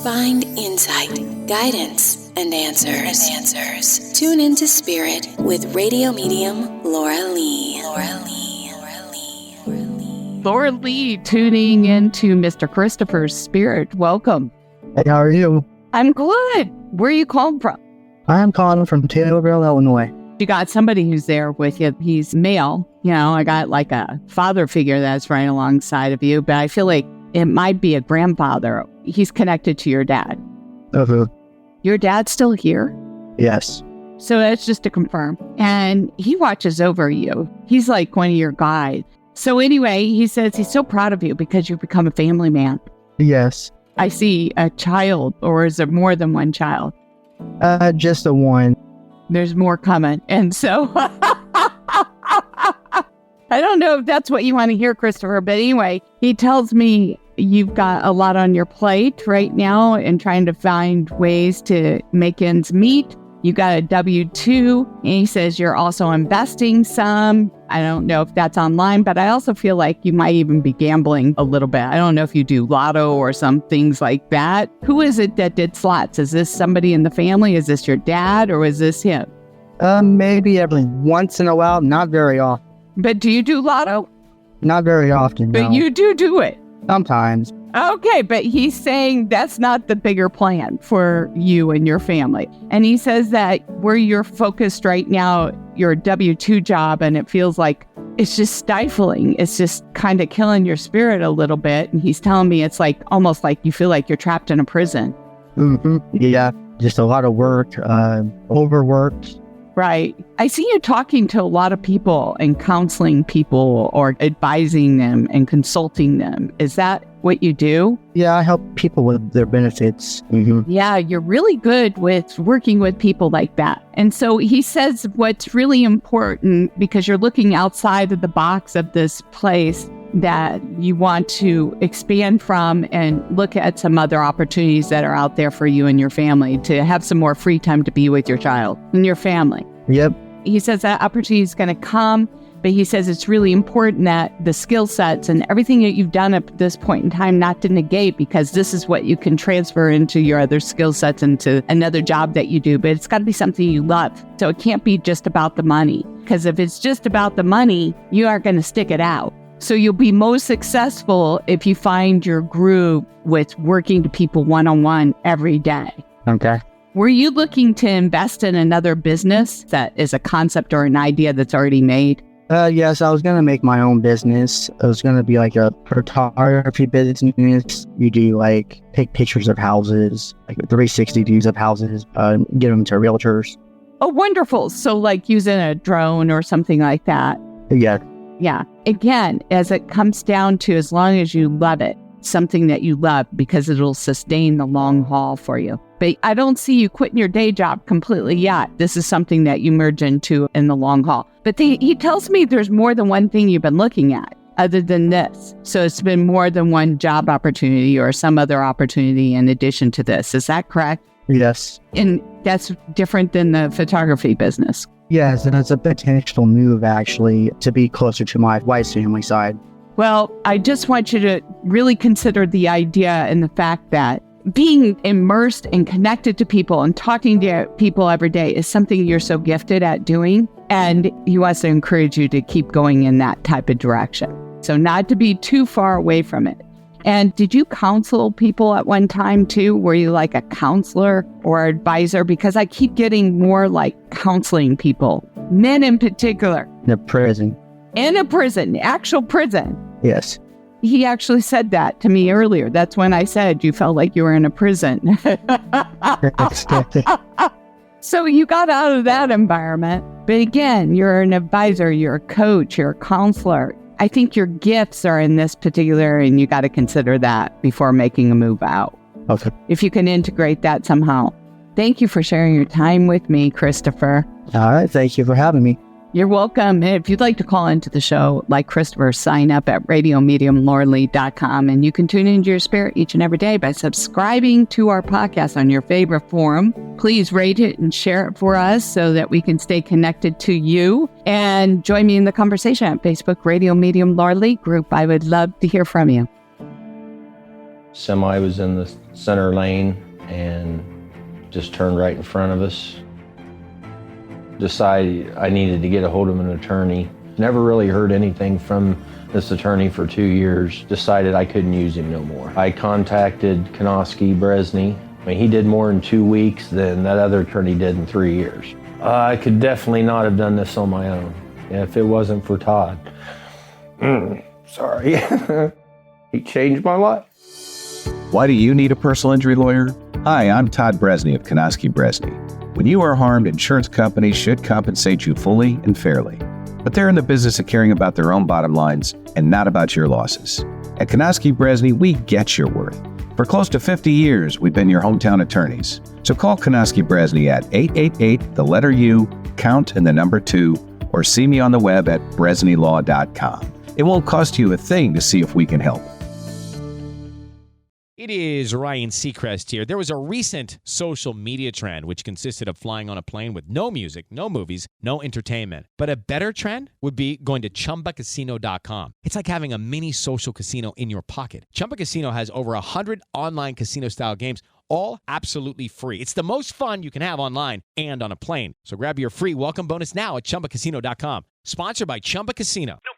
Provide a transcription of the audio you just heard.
Find insight, guidance, and answers. Tune into Spirit with radio medium Laura Lee. Laura Lee tuning into Mr. Christopher's Spirit. Welcome. Hey, how are you? I'm good. Where are you calling from? I'm calling from Taylorville, Illinois. You got somebody who's there with you. He's male. You know, I got like a father figure that's right alongside of you, but I feel like it might be a grandfather. He's connected to your dad. Uh-huh. Your dad's still here? Yes. So that's just to confirm. And he watches over you. He's like one of your guides. So anyway, he says he's so proud of you because you've become a family man. Yes. I see a child, or is there more than one child? Just the one. There's more coming. And so I don't know if that's what you want to hear, Christopher, but anyway, he tells me you've got a lot on your plate right now and trying to find ways to make ends meet. You got a W-2, and he says you're also investing some. I don't know if that's online, but I also feel like you might even be gambling a little bit. I don't know if you do lotto or some things like that. Who is it that did slots? Is this somebody in the family? Is this your dad, or is this him? Maybe every once in a while, not very often. But do you do lotto? Not very often, But no. you do it. Sometimes. Okay, but he's saying that's not the bigger plan for you and your family. And he says that where you're focused right now, your W-2 job, and it feels like it's just stifling. It's just kind of killing your spirit a little bit. And he's telling me it's like almost like you feel like you're trapped in a prison. Mm-hmm. Yeah, just a lot of work, overworked. Right. I see you talking to a lot of people and counseling people or advising them and consulting them. Is that what you do? Yeah, I help people with their benefits. Mm-hmm. Yeah, you're really good with working with people like that. And so he says what's really important, because you're looking outside of the box of this place that you want to expand from and look at some other opportunities that are out there for you and your family to have some more free time to be with your child and your family. Yep. He says that opportunity is going to come, but he says it's really important that the skill sets and everything that you've done at this point in time not to negate, because this is what you can transfer into your other skill sets into another job that you do. But it's got to be something you love. So it can't be just about the money, because if it's just about the money, you aren't going to stick it out. So you'll be most successful if you find your groove with working to people one-on-one every day. Okay. Were you looking to invest in another business that is a concept or an idea that's already made? Yes, I was going to make my own business. It was going to be like a photography business. You do like take pictures of houses, like 360 views of houses, get them to realtors. Oh, wonderful. So like using a drone or something like that. Yeah. Yeah. Again, as it comes down to, as long as you love it, something that you love, because it'll sustain the long haul for you. But I don't see you quitting your day job completely yet. This is something that you merge into in the long haul. But he tells me there's more than one thing you've been looking at other than this. So it's been more than one job opportunity or some other opportunity in addition to this. Is that correct? Yes. And that's different than the photography business. Yes, and it's a potential move, actually, to be closer to my wife's family side. Well, I just want you to really consider the idea and the fact that being immersed and connected to people and talking to people every day is something you're so gifted at doing. And he wants to encourage you to keep going in that type of direction. So not to be too far away from it. And did you counsel people at one time too? Were you like a counselor or advisor? Because I keep getting more like counseling people, men in particular. In a prison. In a prison, actual prison. Yes. He actually said that to me earlier. That's when I said you felt like you were in a prison. So you got out of that environment. But again, you're an advisor, you're a coach, you're a counselor. I think your gifts are in this particular area, and you got to consider that before making a move out. Okay. If you can integrate that somehow. Thank you for sharing your time with me, Christopher. All right. Thank you for having me. You're welcome. If you'd like to call into the show, like Christopher, sign up at radiomediumlauralee.com, and you can tune into your spirit each and every day by subscribing to our podcast on your favorite forum. Please rate it and share it for us so that we can stay connected to you. And join me in the conversation at Facebook Radio Medium Laura Lee group. I would love to hear from you. Semi was in the center lane and just turned right in front of us. Decided I needed to get a hold of an attorney. Never really heard anything from this attorney for 2 years. Decided I couldn't use him no more. I contacted Konoski Bresney. I mean, he did more in 2 weeks than that other attorney did in 3 years. I could definitely not have done this on my own if it wasn't for Todd. Sorry. He changed my life. Why do you need a personal injury lawyer? Hi, I'm Todd Bresney of Konoski Bresney. When you are harmed, insurance companies should compensate you fully and fairly. But they're in the business of caring about their own bottom lines and not about your losses. At Konoski Bresney, we get your worth. For close to 50 years, we've been your hometown attorneys. So call Konoski Bresney at 888, the letter U, count and the number 2, or see me on the web at bresneylaw.com. It won't cost you a thing to see if we can help. It is Ryan Seacrest here. There was a recent social media trend which consisted of flying on a plane with no music, no movies, no entertainment. But a better trend would be going to ChumbaCasino.com. It's like having a mini social casino in your pocket. Chumba Casino has over 100 online casino-style games, all absolutely free. It's the most fun you can have online and on a plane. So grab your free welcome bonus now at ChumbaCasino.com. Sponsored by Chumba Casino. No